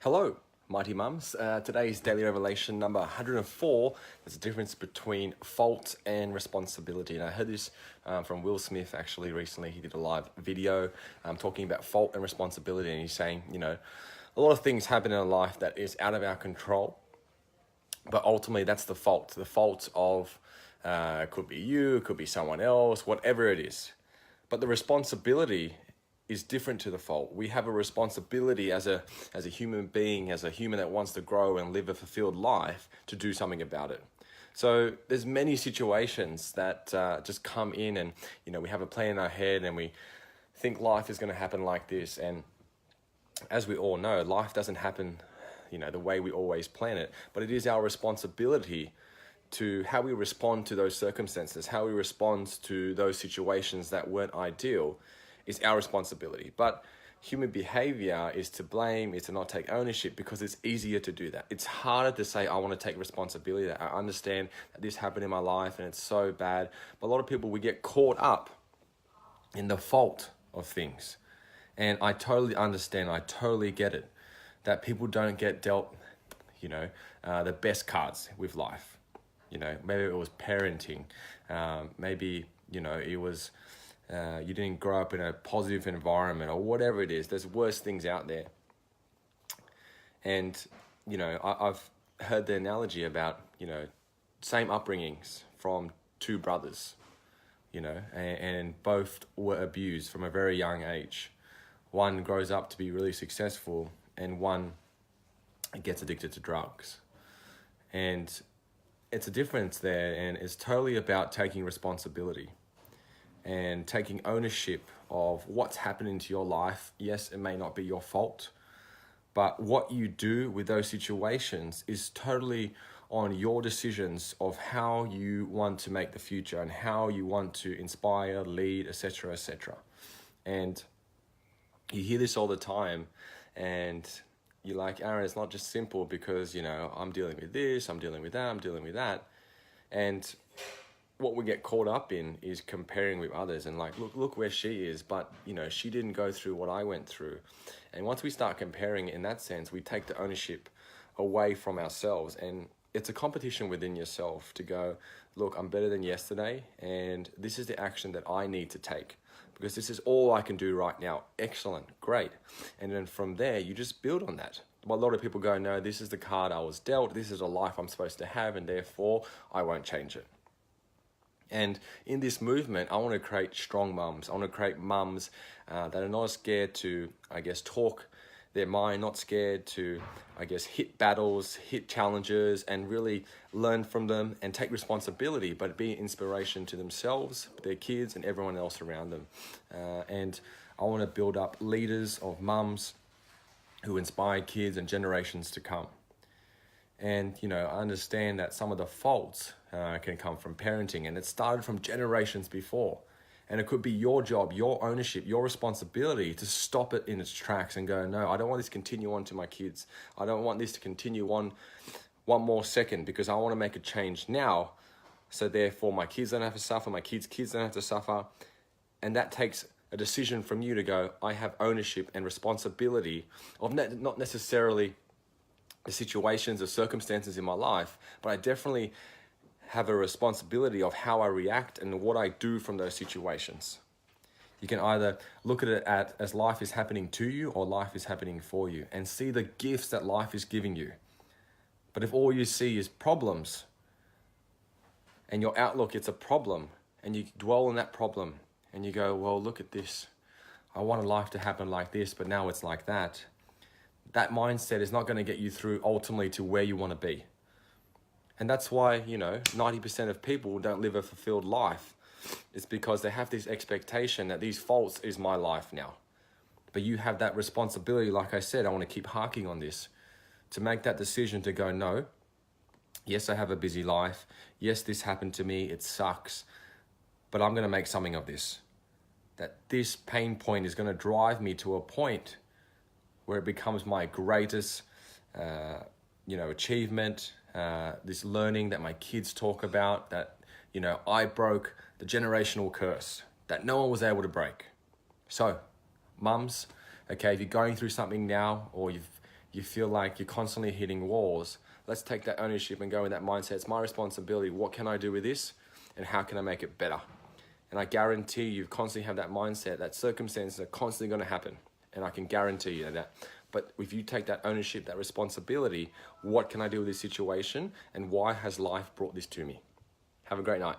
Hello, Mighty Mums. Today's daily revelation number 104. There's a difference between fault and responsibility. And I heard this from Will Smith actually recently. He did a live video talking about fault and responsibility. And he's saying, a lot of things happen in our life that is out of our control. But ultimately, that's the fault. The fault of, could be you, could be someone else, whatever it is. But the responsibility is different to the fault. We have a responsibility as a human being, as a human that wants to grow and live a fulfilled life, to do something about it. So there's many situations that just come in, and we have a plan in our head and we think life is going to happen like this. And as we all know, life doesn't happen the way we always plan it, but it is our responsibility to how we respond to those circumstances, how we respond to those situations that weren't ideal, is our responsibility. But human behavior is to blame, is to not take ownership, because it's easier to do that. It's harder to say, I want to take responsibility, that I understand that this happened in my life and it's so bad. But a lot of people, we get caught up in the fault of things. And I totally understand, I totally get it, that people don't get dealt, the best cards with life. Maybe it was parenting, maybe, it was, you didn't grow up in a positive environment, or whatever it is. There's worse things out there. And, I've heard the analogy about, same upbringings from two brothers, and both were abused from a very young age. One grows up to be really successful, and one gets addicted to drugs. And it's a difference there, and it's totally about taking responsibility and taking ownership of what's happening to your life. Yes, it may not be your fault, but what you do with those situations is totally on your decisions of how you want to make the future and how you want to inspire, lead, etc., etc. And you hear this all the time, and you're like, Aaron, it's not just simple, because, I'm dealing with this, I'm dealing with that, I'm dealing with that. And what we get caught up in is comparing with others and like, look where she is, but she didn't go through what I went through. And once we start comparing in that sense, we take the ownership away from ourselves. And it's a competition within yourself to go, look, I'm better than yesterday, and this is the action that I need to take, because this is all I can do right now. Excellent, great. And then from there, you just build on that. But a lot of people go, no, this is the card I was dealt, this is a life I'm supposed to have, and therefore I won't change it. And in this movement, I want to create strong mums. I want to create mums that are not scared to, talk their mind, not scared to, hit battles, hit challenges, and really learn from them and take responsibility, but be an inspiration to themselves, their kids, and everyone else around them. And I want to build up leaders of mums who inspire kids and generations to come. And, I understand that some of the faults can come from parenting, and it started from generations before. And it could be your job, your ownership, your responsibility to stop it in its tracks and go, no, I don't want this to continue on to my kids. I don't want this to continue on one more second, because I want to make a change now. So therefore my kids don't have to suffer, my kids' kids don't have to suffer. And that takes a decision from you to go, I have ownership and responsibility of not necessarily the situations or circumstances in my life, but I definitely have a responsibility of how I react and what I do from those situations. You can either look at it as life is happening to you, or life is happening for you, and see the gifts that life is giving you. But if all you see is problems, and your outlook, it's a problem, and you dwell on that problem, and you go, well, look at this. I wanted life to happen like this, but now it's like that. That mindset is not going to get you through ultimately to where you want to be. And that's why, 90% of people don't live a fulfilled life. It's because they have this expectation that these faults is my life now. But you have that responsibility, like I said, I want to keep harking on this, to make that decision to go, no, yes, I have a busy life. Yes, this happened to me. It sucks. But I'm going to make something of this. That this pain point is going to drive me to a point where it becomes my greatest, achievement, this learning that my kids talk about, that, I broke the generational curse that no one was able to break. So, mums, okay, if you're going through something now, or you feel like you're constantly hitting walls, let's take that ownership and go in that mindset. It's my responsibility. What can I do with this? And how can I make it better? And I guarantee you constantly have that mindset, that circumstances are constantly going to happen. And I can guarantee you that. But if you take that ownership, that responsibility, what can I do with this situation? And why has life brought this to me? Have a great night.